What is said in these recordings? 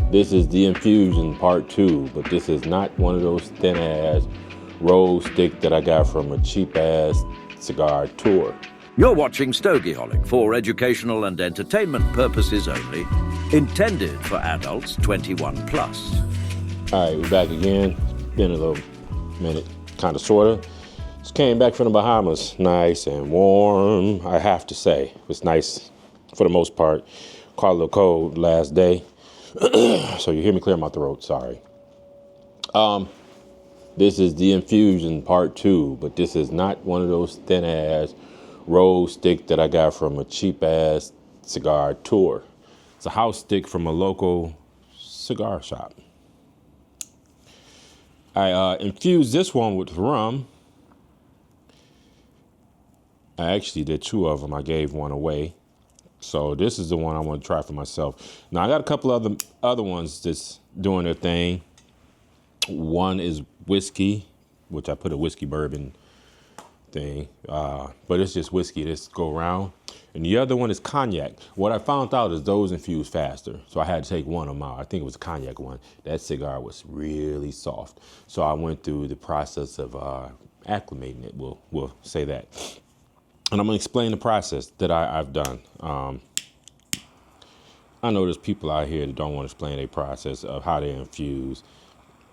This is the infusion part 2, but this is not one of those thin ass roll stick that I got from a cheap ass cigar tour. You're watching StogieHolic for educational and entertainment purposes only, intended for adults 21 plus. All right, we're back again. Been a little minute, kind of, sort of. Just came back from the Bahamas, nice and warm, I have to say. It was nice for the most part. Caught a little cold last day. So you hear me clear my throat, sorry. This is the infusion part 2, but this is not one of those thin ass roll stick that I got from a cheap ass cigar tour. It's a house stick from a local cigar shop. I infused this one with rum. I actually did 2 of them. I gave one away. So this is the one I want to try for myself. Now I got a couple other ones that's doing their thing. One is whiskey, which I put a whiskey bourbon thing, but it's just whiskey this go around. And the other one is cognac. What I found out is those infuse faster, so I had to take one of them out. I think it was a cognac one. That cigar was really soft, so I went through the process of acclimating it. We'll say that. And I'm gonna explain the process that I've done. I know there's people out here that don't want to explain their process of how they infuse.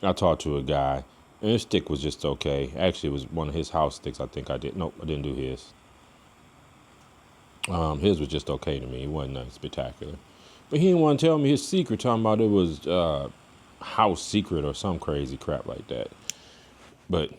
I talked to a guy, and his stick was just okay. Actually, it was one of his house sticks. I think I did. Nope, I didn't do his. His was just okay to me. It wasn't nothing spectacular. But he didn't want to tell me his secret, talking about it was house secret or some crazy crap like that. But,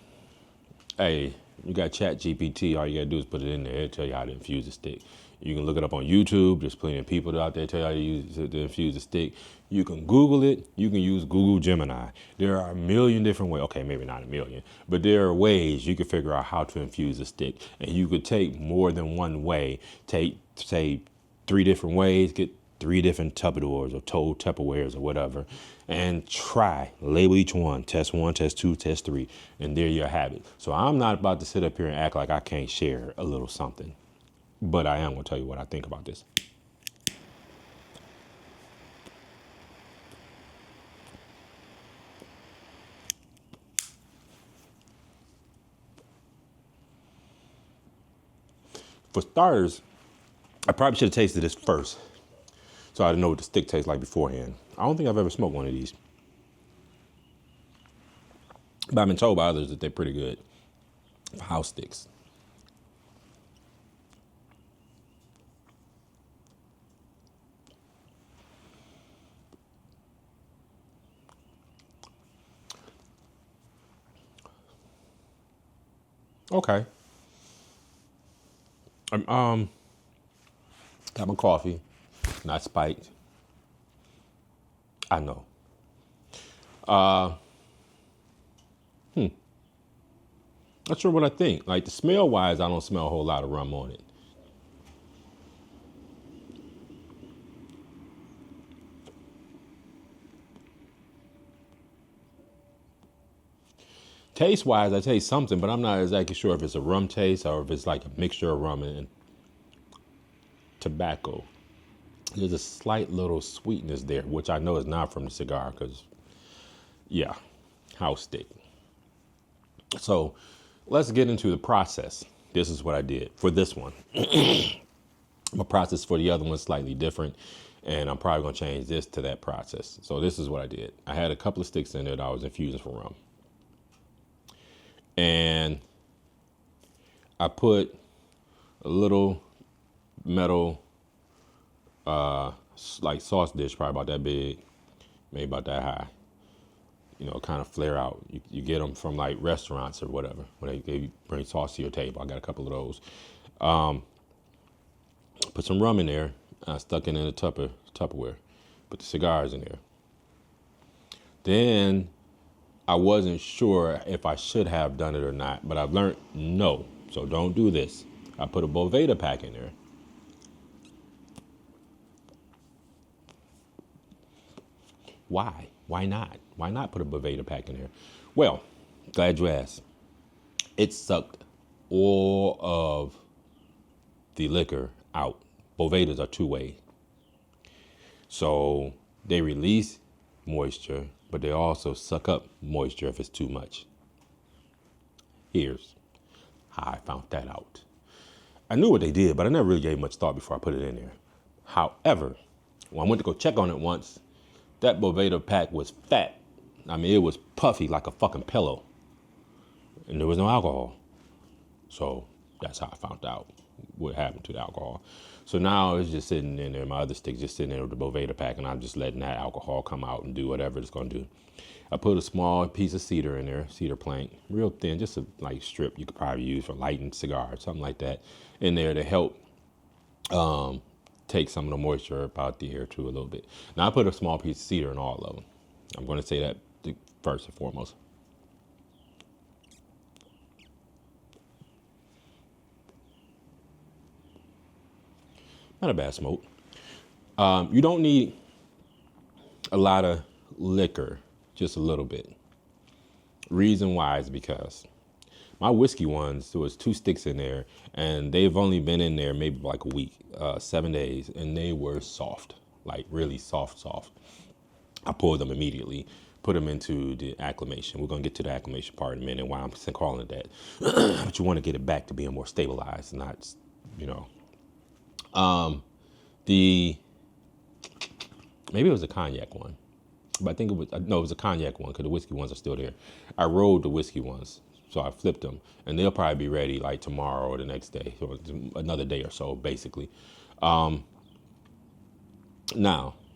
hey, you got Chat GPT. All you got to do is put it in there. It'll tell you how to infuse a stick. You can look it up on YouTube. There's plenty of people out there tell you how to use it to infuse a stick. You can Google it. You can use Google Gemini. There are a million different ways. Okay, maybe not a million, but there are ways you can figure out how to infuse a stick. And you could take more than one way. Take, say, 3 different ways. Get 3 different Tupperwares or Tupperwares or whatever, and try. Label each one. Test 1, test 2, test 3, and there you have it. So I'm not about to sit up here and act like I can't share a little something. But I am going to tell you what I think about this. For starters, I probably should have tasted this first, so I didn't know what the stick tastes like beforehand. I don't think I've ever smoked one of these. But I've been told by others that they're pretty good for house sticks. Okay. Got my coffee, not spiked. I know. Not sure what I think. Like the smell wise, I don't smell a whole lot of rum on it. Taste wise, I taste something, but I'm not exactly sure if it's a rum taste or if it's like a mixture of rum and tobacco. There's a slight little sweetness there, which I know is not from the cigar because, yeah, house stick. So let's get into the process. This is what I did for this one. My process for the other one is slightly different, and I'm probably going to change this to that process. So this is what I did. I had a couple of sticks in there that I was infusing for rum. And I put a little metal, like sauce dish, probably about that big, maybe about that high, kind of flare out. You get them from like restaurants or whatever, when they bring sauce to your table. I got a couple of those. Put some rum in there. I stuck it in a Tupperware. Put the cigars in there. Then I wasn't sure if I should have done it or not, but I've learned no. So don't do this. I put a Boveda pack in there. Why? Why not? Why not put a Boveda pack in there? Well, glad you asked. It sucked all of the liquor out. Bovedas are 2-way. So they release moisture, but they also suck up moisture if it's too much. Here's how I found that out. I knew what they did, but I never really gave much thought before I put it in there. However, when I went to go check on it once, that Boveda pack was fat. I mean, it was puffy like a fucking pillow. And there was no alcohol. So that's how I found out what happened to the alcohol. So now it's just sitting in there. My other stick's just sitting there with the Boveda pack, and I'm just letting that alcohol come out and do whatever it's going to do. I put a small piece of cedar in there, cedar plank, real thin, just a like strip you could probably use for lighting cigars, something like that, in there to help take some of the moisture up out the air too a little bit. Now I put a small piece of cedar in all of them. I'm going to say that first and foremost. Not a bad smoke. You don't need a lot of liquor, just a little bit. Reason why is because my whiskey ones, there was 2 sticks in there, and they've only been in there maybe like a week, 7 days, and they were soft, like really soft. I pulled them immediately, put them into the acclimation. We're going to get to the acclimation part in a minute, why I'm calling it that. But you want to get it back to being more stabilized, not, you know. Maybe it was a cognac one, but I think it was a cognac one because the whiskey ones are still there. I rolled the whiskey ones, so I flipped them, and they'll probably be ready like tomorrow or the next day, or another day or so, basically. Now,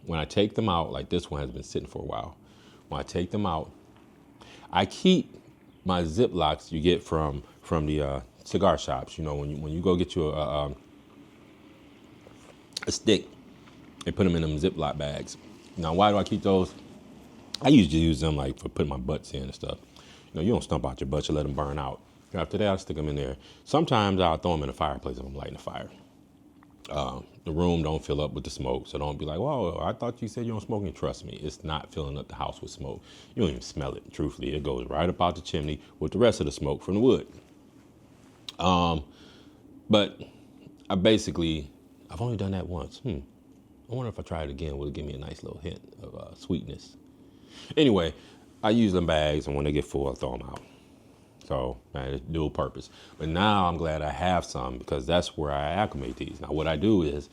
when I take them out, like this one has been sitting for a while, when I take them out, I keep my Ziplocs you get from the cigar shops. You know, when you go get you a stick, they put them in them Ziploc bags. Now, why do I keep those? I usually use them like for putting my butts in and stuff. You know, you don't stump out your butt, you let them burn out. After that, I stick them in there. Sometimes I'll throw them in the fireplace if I'm lighting a fire. The room don't fill up with the smoke, so don't be like, whoa, I thought you said you don't smoke. And trust me, it's not filling up the house with smoke. You don't even smell it, truthfully. It goes right up out the chimney with the rest of the smoke from the wood. But I've only done that once. I wonder if I try it again, will it give me a nice little hint of sweetness? Anyway, I use them bags, and when they get full, I throw them out. So, it's dual purpose. But now I'm glad I have some because that's where I acclimate these. Now, what I do is,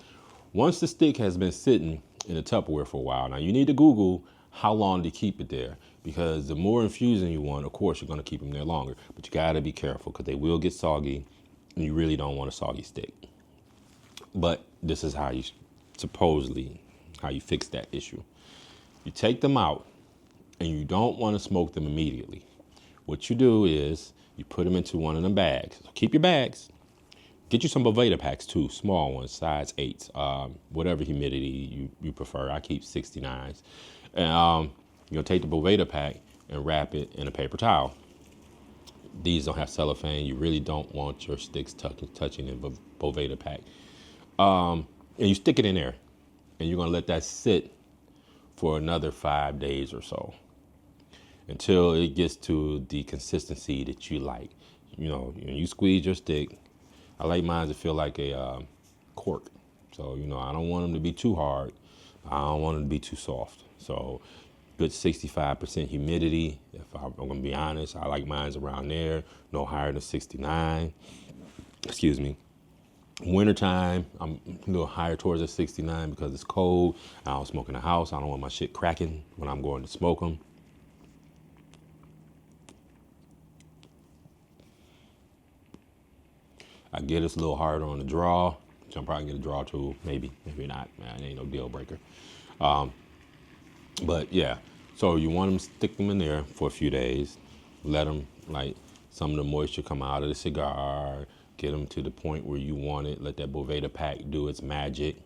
once the stick has been sitting in a Tupperware for a while, now you need to Google how long to keep it there because the more infusing you want, of course, you're going to keep them there longer. But you got to be careful because they will get soggy, and you really don't want a soggy stick. But this is how you fix that issue. You take them out, and you don't want to smoke them immediately. What you do is you put them into one of them bags. So keep your bags. Get you some Boveda packs too, small ones, size 8s, whatever humidity you prefer. I keep 69s. And you'll take the Boveda pack and wrap it in a paper towel. These don't have cellophane. You really don't want your sticks touching the Boveda pack. And you stick it in there, and you're gonna let that sit for another 5 days or so until it gets to the consistency that you like. You know, you squeeze your stick. I like mine to feel like a cork. So, I don't want them to be too hard. I don't want them to be too soft. So, good 65% humidity. If I'm gonna be honest, I like mine's around there, no higher than 69. Excuse me. Wintertime, I'm a little higher towards the 69 because it's cold. I don't smoke in the house. I don't want my shit cracking when I'm going to smoke them. I get it's a little harder on the draw, so I'm probably gonna get a draw tool. Maybe not. Man, it ain't no deal breaker. But yeah, so you want them to stick them in there for a few days. Let them, like, some of the moisture come out of the cigar. Get them to the point where you want it. Let that Boveda pack do its magic.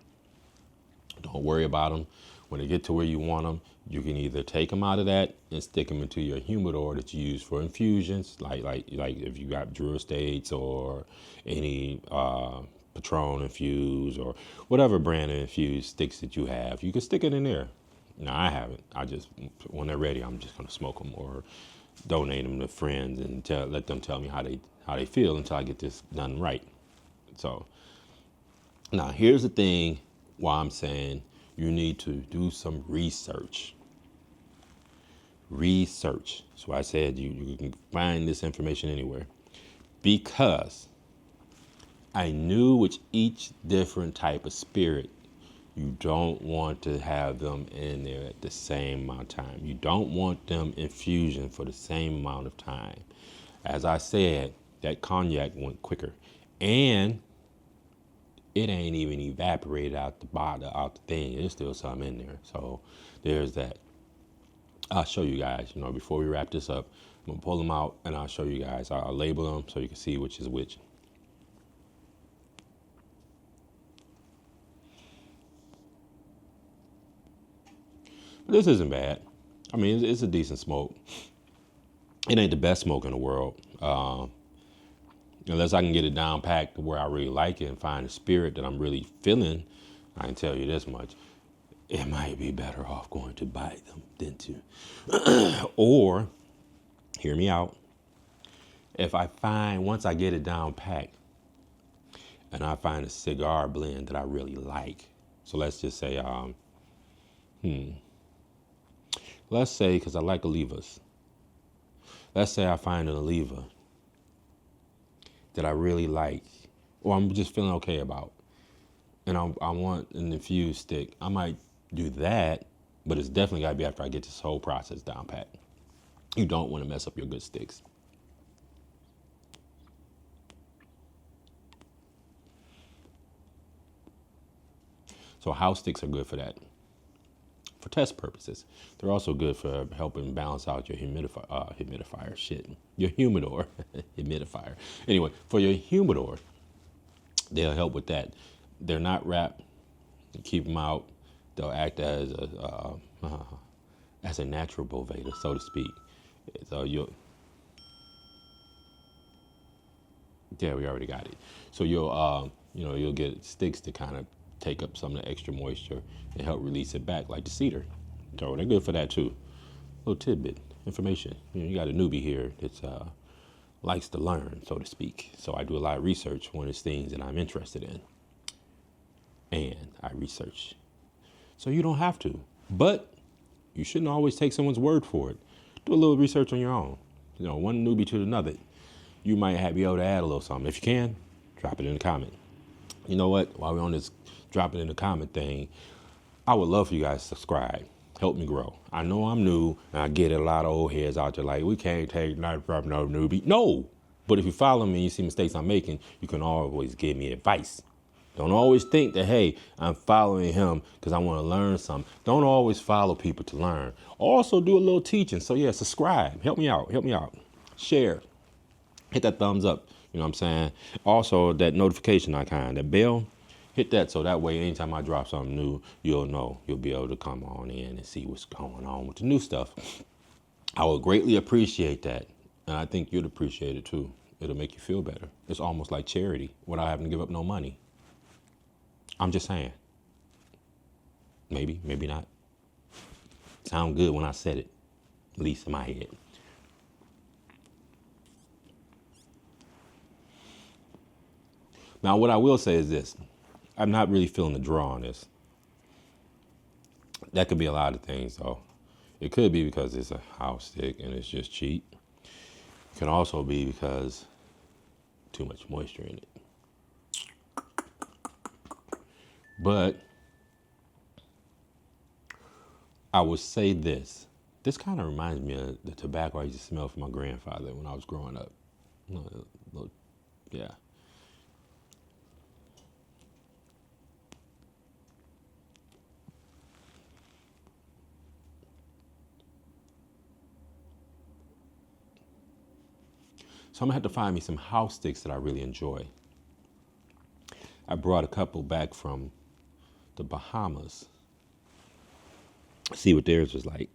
Don't worry about them. When they get to where you want them, you can either take them out of that and stick them into your humidor that you use for infusions, like if you got Drew Estates or any Patron infused or whatever brand of infused sticks that you have, you can stick it in there. No, I haven't. I just, when they're ready, I'm just gonna smoke them or donate them to friends and let them tell me how they feel until I get this done right. So now here's the thing why I'm saying you need to do some research. Research. So I said you can find this information anywhere, because I knew with each different type of spirit, you don't want to have them in there at the same amount of time. You don't want them infusion for the same amount of time. As I said, that cognac went quicker, and it ain't even evaporated out the bottle, out the thing. There's still some in there. So there's that. I'll show you guys, before we wrap this up, I'm gonna pull them out and I'll show you guys. I'll label them so you can see which is which. But this isn't bad. I mean, it's a decent smoke. It ain't the best smoke in the world. Unless I can get it down packed to where I really like it and find the spirit that I'm really feeling, I can tell you this much. It might be better off going to buy them than to, or, hear me out, if I find, once I get it down packed, and I find a cigar blend that I really like. So let's just say, let's say, because I like Olivas. Let's say I find an Oliva that I really like, or I'm just feeling okay about, and I want an infused stick. I might do that, but it's definitely got to be after I get this whole process down pat. You don't want to mess up your good sticks. So house sticks are good for that, for test purposes. They're also good for helping balance out your humidifier, your humidor, humidifier. Anyway, for your humidor, they'll help with that. They're not wrapped. You keep them out. They'll act as a natural boveda, so to speak. So yeah, we already got it. So you'll get sticks to kind of take up some of the extra moisture and help release it back, like the cedar. So they're good for that too. Little tidbit information. You got a newbie here that's likes to learn, so to speak. So I do a lot of research when it's things that I'm interested in, and I research. So you don't have to, but you shouldn't always take someone's word for it. Do a little research on your own. One newbie to another. You might be able to add a little something. If you can, drop it in the comment. You know what? While we're on this drop it in the comment thing, I would love for you guys to subscribe. Help me grow. I know I'm new, and I get a lot of old heads out there like, we can't take nothing from no newbie. No! But if you follow me and you see mistakes I'm making, you can always give me advice. Don't always think that, hey, I'm following him because I want to learn something. Don't always follow people to learn. Also do a little teaching. So yeah, subscribe. Help me out. Share. Hit that thumbs up. You know what I'm saying? Also, that notification icon, that bell, hit that so that way anytime I drop something new, you'll know. You'll be able to come on in and see what's going on with the new stuff. I would greatly appreciate that. And I think you'd appreciate it too. It'll make you feel better. It's almost like charity without having to give up no money. I'm just saying. Maybe, maybe not. Sound good when I said it, at least in my head. Now, what I will say is this. I'm not really feeling the draw on this. That could be a lot of things, though. It could be because it's a house stick and it's just cheap. It can also be because too much moisture in it. But I would say this. This kind of reminds me of the tobacco I used to smell from my grandfather when I was growing up. Yeah. So I'm gonna have to find me some house sticks that I really enjoy. I brought a couple back from the Bahamas. See what theirs was like.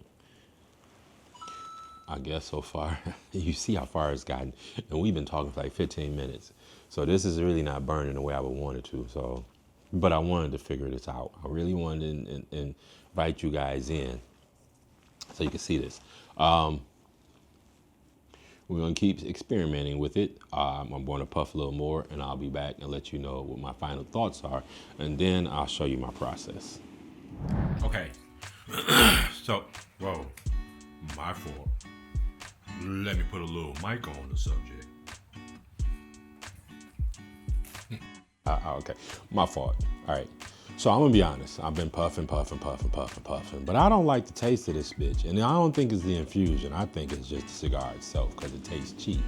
I guess so far, you see how far it's gotten. And we've been talking for like 15 minutes. So this is really not burning the way I would want it to. So, but I wanted to figure this out. I really wanted to invite you guys in so you can see this. We're going to keep experimenting with it. I'm going to puff a little more, and I'll be back and let you know what my final thoughts are. And then I'll show you my process. Okay. So, whoa. My fault. Let me put a little mic on the subject. Okay, my fault. All right. So I'm gonna be honest. I've been puffing, but I don't like the taste of this bitch. And I don't think it's the infusion. I think it's just the cigar itself because it tastes cheap.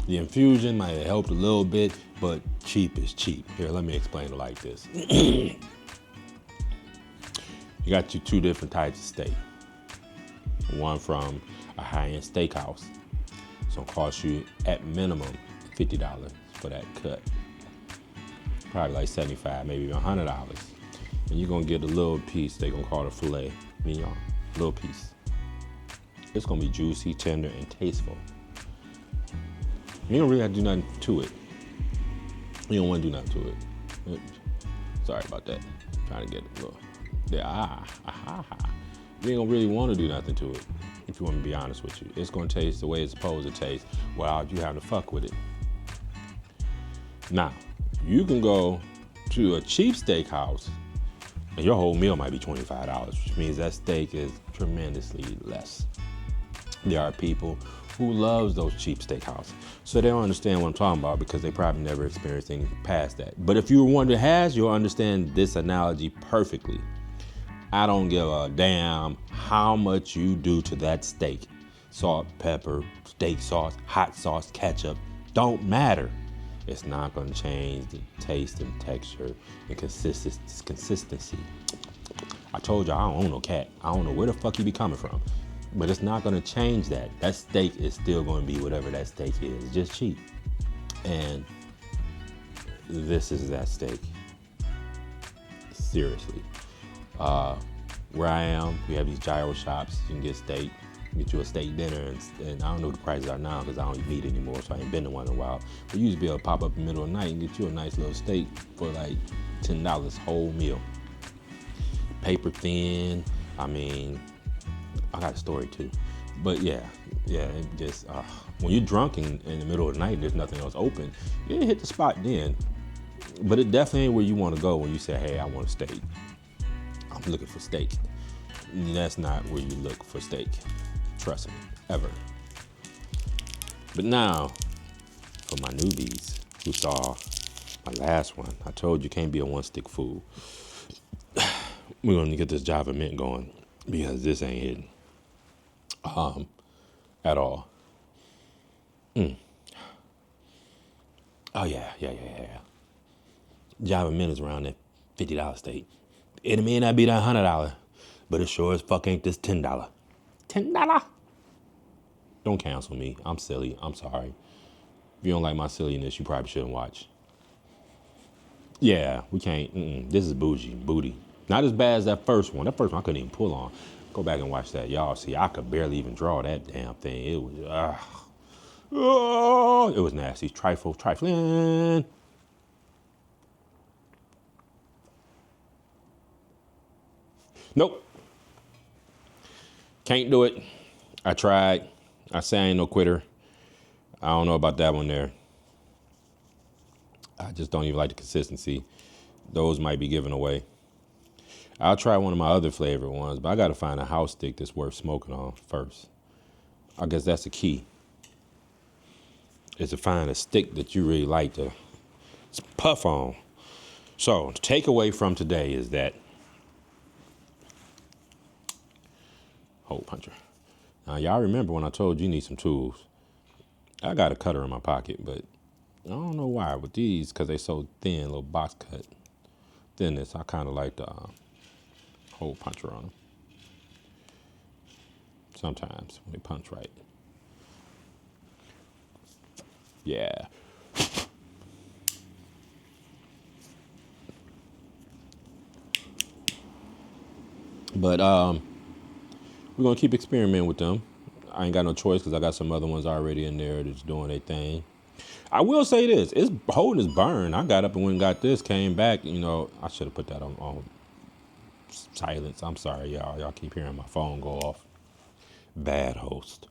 The infusion might have helped a little bit, but cheap is cheap. Here, let me explain it like this. You got your two different types of steak. One from a high-end steakhouse. It's gonna cost you at minimum $50 for that cut. Probably like $75, maybe even $100. And you're gonna get a little piece, they're gonna call it a filet mignon, little piece. It's gonna be juicy, tender, and tasteful. You don't really have to do nothing to it. You don't wanna do nothing to it. Sorry about that. I'm trying to get a little, yeah, You ain't gonna really wanna do nothing to it, if you wanna be honest with you. It's gonna taste the way it's supposed to taste without you having to fuck with it. Now, you can go to a cheap steakhouse and your whole meal might be $25, which means that steak is tremendously less. There are people who loves those cheap steakhouses, so they don't understand what I'm talking about because they probably never experienced anything past that. But if you're one that has, you'll understand this analogy perfectly. I don't give a damn how much you do to that steak. Salt, pepper, steak sauce, hot sauce, ketchup, don't matter. It's not gonna change the taste and texture and consistency. I told you I don't own no cat. I don't know where the fuck he be coming from. But it's not gonna change that. That steak is still gonna be whatever that steak is. It's just cheap. And this is that steak. Seriously. Where I am, we have these gyro shops. You can get steak, get you a steak dinner, and I don't know what the prices are now because I don't eat meat anymore, so I ain't been to one in a while. But you used to be able to pop up in the middle of the night and get you a nice little steak for like $10 whole meal. Paper thin. I mean, I got a story too. But yeah, it just, when you're drunk in the middle of the night and there's nothing else open, you hit the spot then. But it definitely ain't where you want to go when you say, hey, I want a steak. I'm looking for steak. That's not where you look for steak. Trust me, ever. But now, for my newbies who saw my last one, I told you can't be a one-stick fool. We're gonna get this Java Mint going because this ain't hidden. At all. Oh yeah. Java Mint is around that $50 steak. It may not be that $100, but it sure as fuck ain't this $10. $10? Don't cancel me. I'm silly. I'm sorry. If you don't like my silliness, you probably shouldn't watch. Yeah, we can't. This is booty. Not as bad as that first one. That first one I couldn't even pull on. Go back and watch that. Y'all see, I could barely even draw that damn thing. It was, it was nasty. Trifling. Nope. Can't do it. I tried. I say I ain't no quitter. I don't know about that one there. I just don't even like the consistency. Those might be given away. I'll try one of my other flavored ones, but I got to find a house stick that's worth smoking on first. I guess that's the key, is to find a stick that you really like to puff on. So the takeaway from today is that hole puncher. Now y'all remember when I told you need some tools. I got a cutter in my pocket, but I don't know why. With these, because they so thin, little box cut thinness, I kind of like the hole puncher on them. Sometimes when they punch right. Yeah. But we're gonna keep experimenting with them. I ain't got no choice because I got some other ones already in there that's doing their thing. I will say this, it's holding its burn. I got up and went and got this, came back, I should have put that on silence. I'm sorry, y'all. Y'all keep hearing my phone go off. Bad host.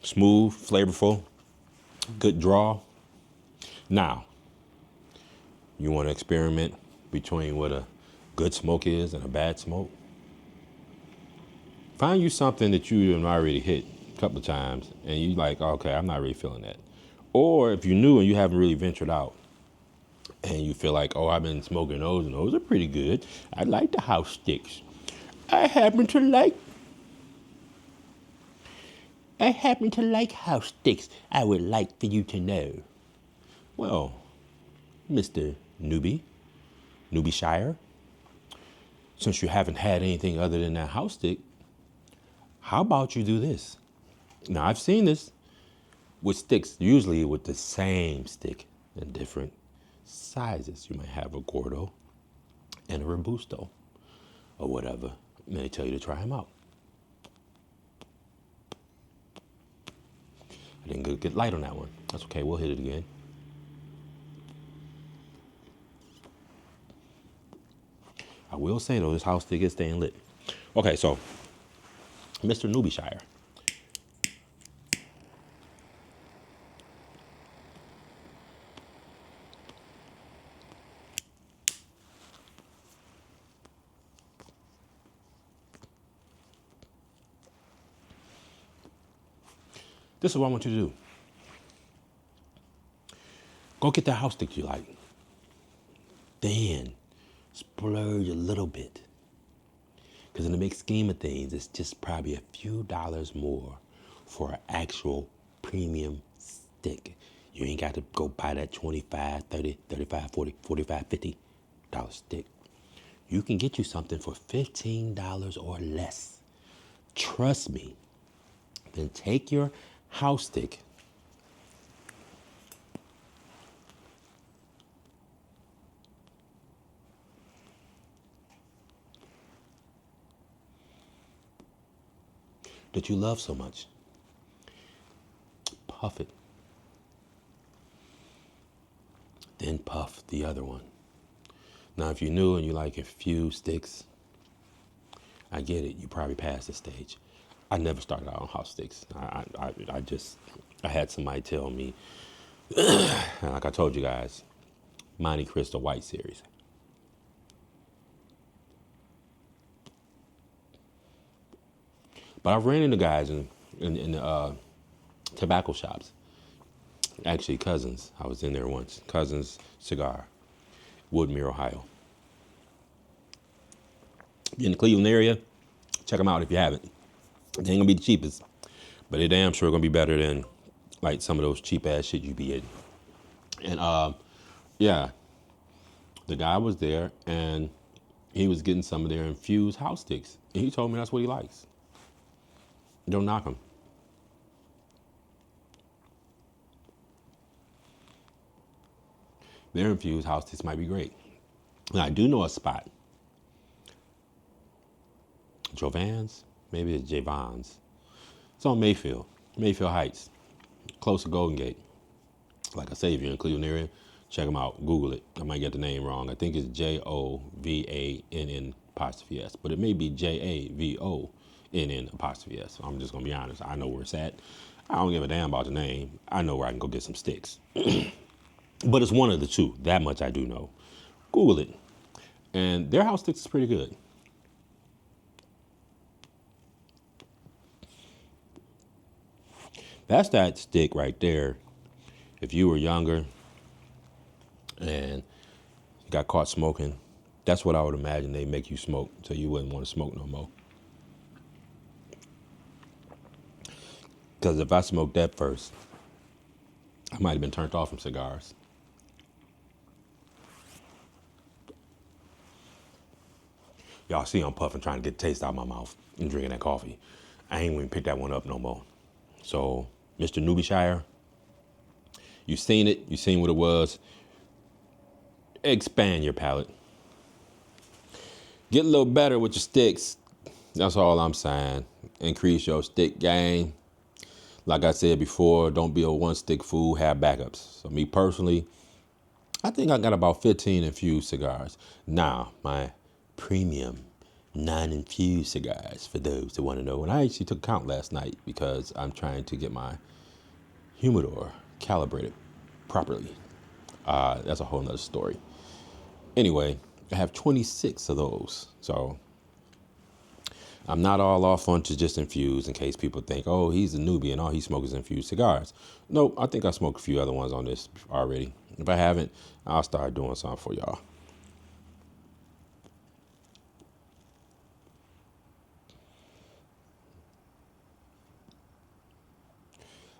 Smooth, flavorful, good draw. Now, you want to experiment between what a good smoke is and a bad smoke? Find you something that you have already hit a couple of times and you like, okay, I'm not really feeling that. Or if you're new and you haven't really ventured out and you feel like, oh, I've been smoking those and those are pretty good. I like the house sticks. I happen to like house sticks. I would like for you to know. Well, Mr. Newbie Shire, since you haven't had anything other than that house stick, how about you do this? Now, I've seen this with sticks, usually with the same stick in different sizes. You might have a Gordo and a Robusto or whatever. And they tell you to try them out. I didn't get light on that one. That's okay, we'll hit it again. I will say though, this house stick is staying lit. Okay, so Mr. Newbie Shire. This is what I want you to do. Go get that house stick you like. Then splurge a little bit. Because in the big scheme of things, it's just probably a few dollars more for an actual premium stick. You ain't got to go buy that $25, $30, $35, $40, $45, $50 stick. You can get you something for $15 or less. Trust me. Then take your house stick that you love so much. Puff it. Then puff the other one. Now, if you're new and you like infused sticks, I get it. You probably passed the stage. I never started out on house sticks. I had somebody tell me, like I told you guys, Monte Cristo White Series. But I've ran into guys in the tobacco shops. Actually, Cousins. I was in there once. Cousins Cigar, Woodmere, Ohio. In the Cleveland area, check them out if you haven't. They ain't gonna be the cheapest, but they damn sure gonna be better than like some of those cheap ass shit you be getting. And yeah, the guy was there and he was getting some of their infused house sticks. And he told me that's what he likes. Don't knock him. Their infused house sticks might be great. Now I do know a spot. Jovan's, maybe it's Javon's. It's on Mayfield Heights, close to Golden Gate. Like I say, if you're in the Cleveland area, check them out. Google it. I might get the name wrong. I think it's JOVANN''S, but it may be JAVONN''S. I'm just gonna be honest. I know where it's at. I don't give a damn about the name. I know where I can go get some sticks. But it's one of the two. That much I do know. Google it. And their house sticks is pretty good. That's that stick right there. If you were younger and you got caught smoking, that's what I would imagine they make you smoke so you wouldn't want to smoke no more. Because if I smoked that first, I might have been turned off from cigars. Y'all see I'm puffing, trying to get the taste out of my mouth and drinking that coffee. I ain't even pick that one up no more. So, Mr. Newbie Shire, you seen it. You seen what it was. Expand your palate. Get a little better with your sticks. That's all I'm saying. Increase your stick game. Like I said before, don't be a one-stick fool. Have backups. So me personally, I think I got about 15 infused cigars. Now, my premium non-infused cigars, for those that want to know. And I actually took a count last night because I'm trying to get my humidor calibrated properly. That's a whole nother story. Anyway, I have 26 of those. So I'm not all off onto just infused in case people think, oh, he's a newbie and all he smokes is infused cigars. Nope, I think I smoked a few other ones on this already. If I haven't, I'll start doing something for y'all.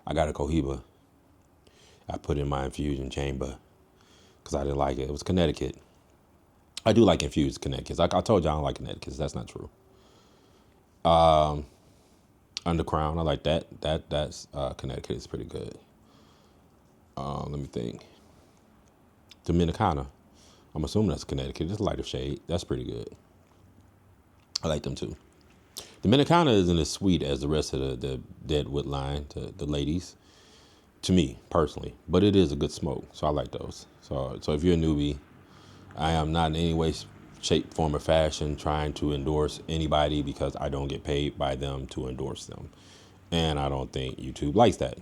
I got a Cohiba. I put in my infusion chamber because I didn't like it. It was Connecticut. I do like infused Connecticut's. I told you I don't like Connecticut's. That's not true. Undercrown, I like that. That's Connecticut is pretty good. Let me think. Dominicana. I'm assuming that's Connecticut. It's a lighter shade. That's pretty good. I like them too. Dominicana isn't as sweet as the rest of the Deadwood line, the ladies, to me personally. But it is a good smoke, so I like those. So if you're a newbie, I am not in any way, shape, form, or fashion trying to endorse anybody because I don't get paid by them to endorse them. And I don't think YouTube likes that.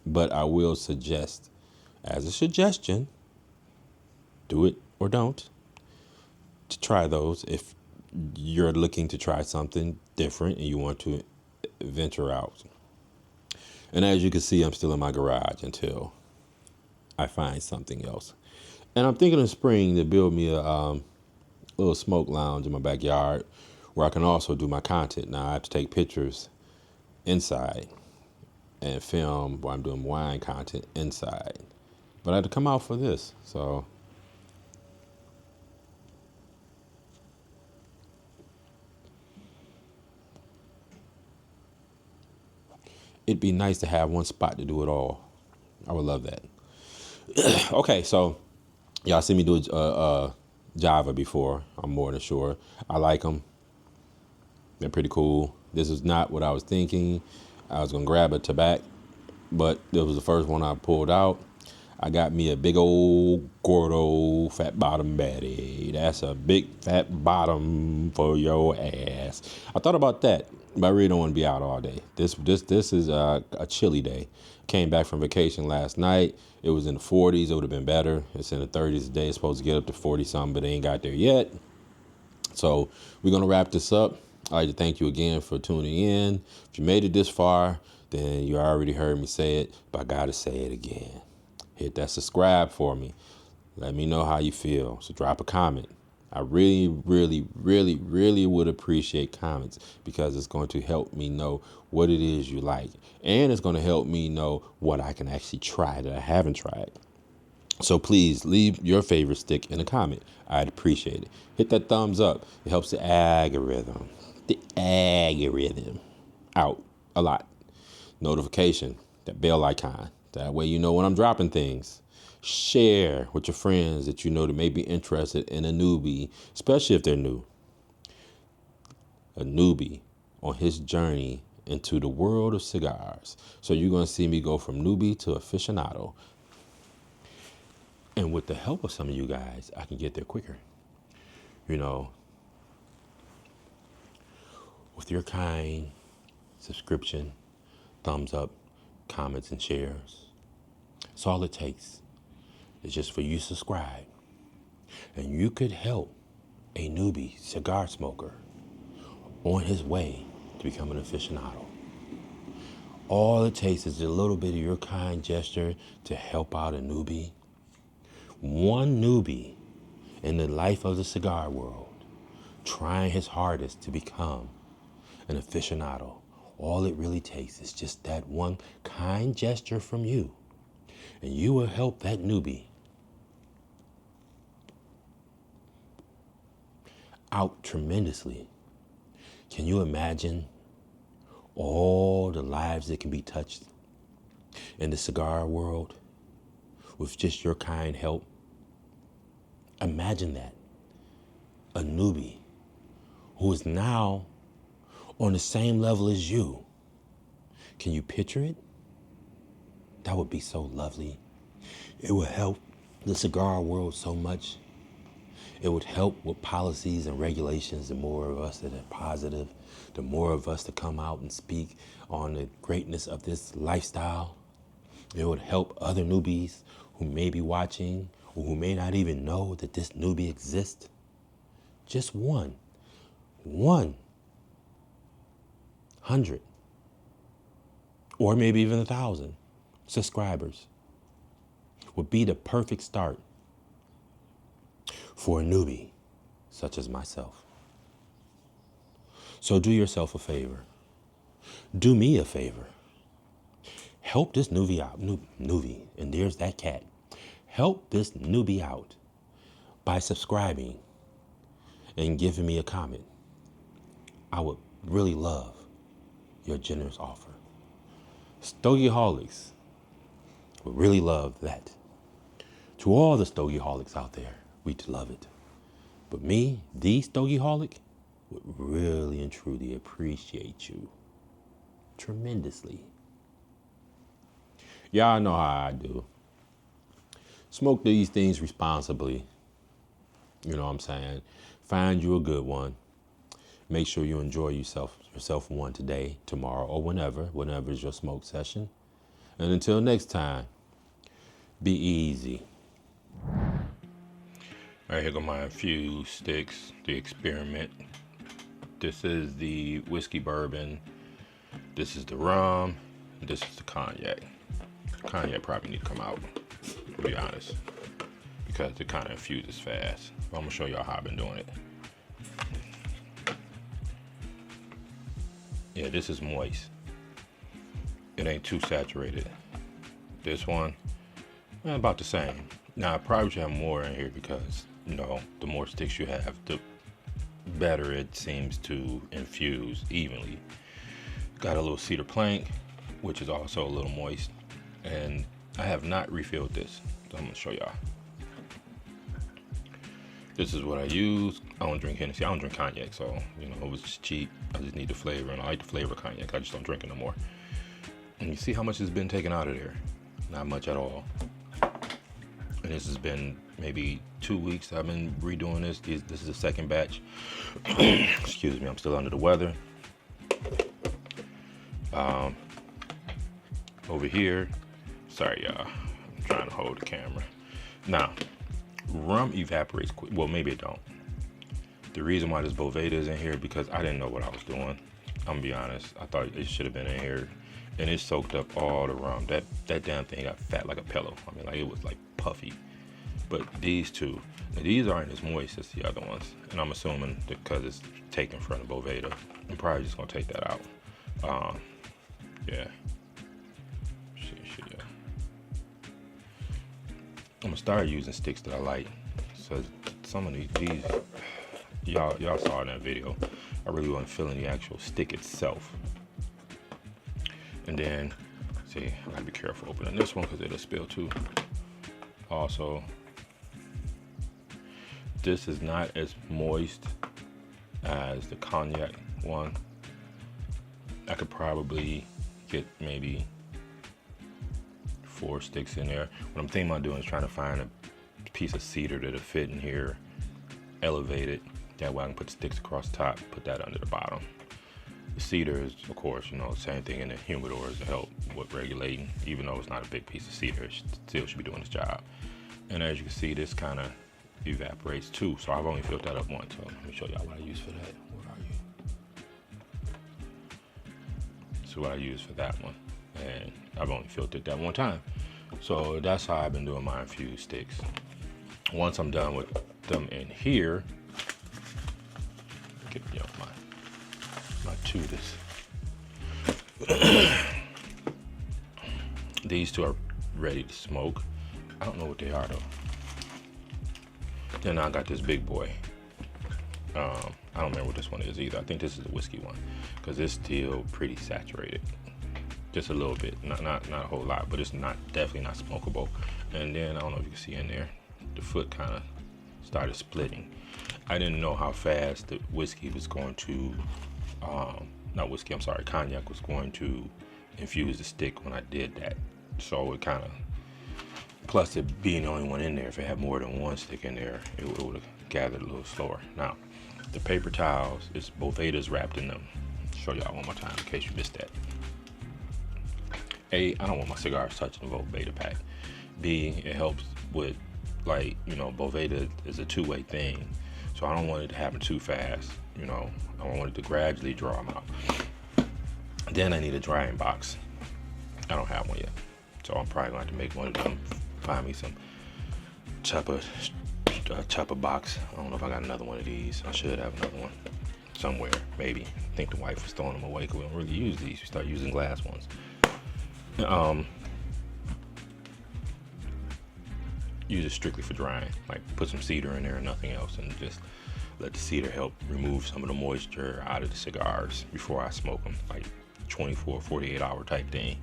But I will suggest, as a suggestion, do it or don't, to try those if you're looking to try something different and you want to venture out. And as you can see, I'm still in my garage until I find something else. And I'm thinking in spring to build me a little smoke lounge in my backyard where I can also do my content. Now I have to take pictures inside and film while I'm doing wine content inside. But I had to come out for this, so it'd be nice to have one spot to do it all. I would love that. Okay, so y'all see me do Java before. I'm more than sure. I like them. They're pretty cool. This is not what I was thinking. I was gonna grab a tobacco, but this was the first one I pulled out. I got me a big old gordo fat bottom baddie. That's a big fat bottom for your ass. I thought about that, but I really don't want to be out all day. This is a chilly day. Came back from vacation last night. It was in the 40s. It would have been better. It's in the 30s today. It's supposed to get up to 40 something, but it ain't got there yet. So we're gonna wrap this up. I'd like to thank you again for tuning in. If you made it this far, then you already heard me say it, but I gotta say it again. Hit that subscribe for me. Let me know how you feel. So drop a comment. I really, really, really, really would appreciate comments because it's going to help me know what it is you like. And it's going to help me know what I can actually try that I haven't tried. So please leave your favorite stick in a comment. I'd appreciate it. Hit that thumbs up. It helps the algorithm out a lot. Notification, that bell icon. That way you know when I'm dropping things. Share with your friends that you know that may be interested in a newbie, especially if they're new. A newbie on his journey into the world of cigars. So you're going to see me go from newbie to aficionado. And with the help of some of you guys, I can get there quicker. You know, with your kind subscription, thumbs up, comments, and shares. It's all it takes. It's just for you to subscribe. And you could help a newbie cigar smoker on his way to become an aficionado. All it takes is a little bit of your kind gesture to help out a newbie. One newbie in the life of the cigar world trying his hardest to become an aficionado. All it really takes is just that one kind gesture from you. And you will help that newbie out tremendously. Can you imagine all the lives that can be touched in the cigar world with just your kind help? Imagine that. A newbie who is now on the same level as you. Can you picture it? That would be so lovely. It would help the cigar world so much. It would help with policies and regulations. The more of us that are positive, the more of us to come out and speak on the greatness of this lifestyle. It would help other newbies who may be watching or who may not even know that this newbie exists. Just one 100, or maybe even 1,000 subscribers would be the perfect start for a newbie such as myself. So do yourself a favor. Do me a favor. Help this newbie out. Newbie, and there's that cat. Help this newbie out by subscribing and giving me a comment. I would really love your generous offer. StogieHolics would really love that. To all the StogieHolics out there, we'd love it. But me, the StogieHolic, would really and truly appreciate you tremendously. Y'all know how I do. Smoke these things responsibly. You know what I'm saying? Find you a good one. Make sure you enjoy yourself one today, tomorrow, or whenever is your smoke session. And until next time, be easy. All right, here go my infused sticks, the experiment. This is the whiskey bourbon. This is the rum. This is the cognac. Cognac probably need to come out, to be honest, because it kind of infuses fast. But I'm gonna show y'all how I've been doing it. Yeah, this is moist. It ain't too saturated. This one, about the same. Now, I probably should have more in here because, you know, the more sticks you have, the better it seems to infuse evenly. Got a little cedar plank, which is also a little moist. And I have not refilled this, so I'm gonna show y'all. This is what I use. I don't drink Hennessy. I don't drink cognac, so, you know, it was just cheap. I just need the flavor, and I like the flavor of cognac. I just don't drink it no more. And you see how much has been taken out of there? Not much at all. And this has been maybe 2 weeks I've been redoing this. This is the second batch. Excuse me, I'm still under the weather. Over here, sorry y'all, I'm trying to hold the camera. Now, rum evaporates quick. Well, maybe it don't. The reason why this Boveda is in here is because I didn't know what I was doing. I'm gonna be honest. I thought it should have been in here, and it soaked up all the rum. That damn thing got fat like a pillow. I mean, like, it was like puffy. But these two, now these aren't as moist as the other ones, and I'm assuming because it's taken from the Boveda, I'm probably just gonna take that out. Yeah. I'm gonna start using sticks that I like. So some of these y'all saw in that video. I really wasn't feeling the actual stick itself. And then, see, I gotta be careful opening this one because it'll spill too. Also, this is not as moist as the cognac one. I could probably get maybe 4 sticks in there. What I'm thinking about doing is trying to find a piece of cedar that'll fit in here, elevate it. That way I can put sticks across the top, put that under the bottom. The cedar is, of course, you know, the same thing in the humidors to help with regulating. Even though it's not a big piece of cedar, it still should be doing its job. And as you can see, this kind of evaporates too. So I've only filled that up once. So let me show y'all what I use for that. Where are you? So what I use for that one. And I've only filtered that one time. So that's how I've been doing my infused sticks. Once I'm done with them in here, get me off my tutors. These two are ready to smoke. I don't know what they are though. Then I got this big boy. I don't remember what this one is either. I think this is the whiskey one because it's still pretty saturated. Just a little bit, not a whole lot, but it's definitely not smokable. And then I don't know if you can see in there, the foot kind of started splitting. I didn't know how fast the whiskey was going to, cognac was going to infuse the stick when I did that. So it kind of, plus it being the only one in there, if it had more than one stick in there, it would have gathered a little slower. Now, the paper towels, it's Boveda's wrapped in them. Show y'all one more time in case you missed that. A, I don't want my cigars touching the Boveda pack. B, it helps with, like, you know, Boveda is a two-way thing. So I don't want it to happen too fast, you know. I want it to gradually draw them out. Then I need a drying box. I don't have one yet. So I'm probably going to have to make one of them. Find me some chopper box. I don't know if I got another one of these. I should have another one somewhere, maybe. I think the wife was throwing them away because we don't really use these. We start using glass ones. Use it strictly for drying. Like put some cedar in there and nothing else, and just let the cedar help remove some of the moisture out of the cigars before I smoke them. Like 24, 48 hour type thing.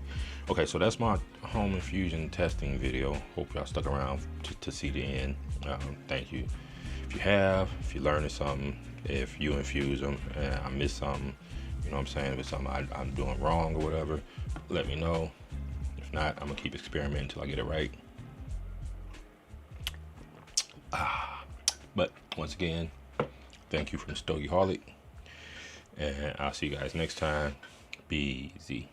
Okay, so that's my home infusion testing video. Hope y'all stuck around to see the end. Thank you. If you're learning something, if you infuse them and I missed something, you know what I'm saying, if it's something I'm doing wrong or whatever, let me know. If not, I'm gonna keep experimenting until I get it right. But once again, thank you from StogieHolic, and I'll see you guys next time. Be easy.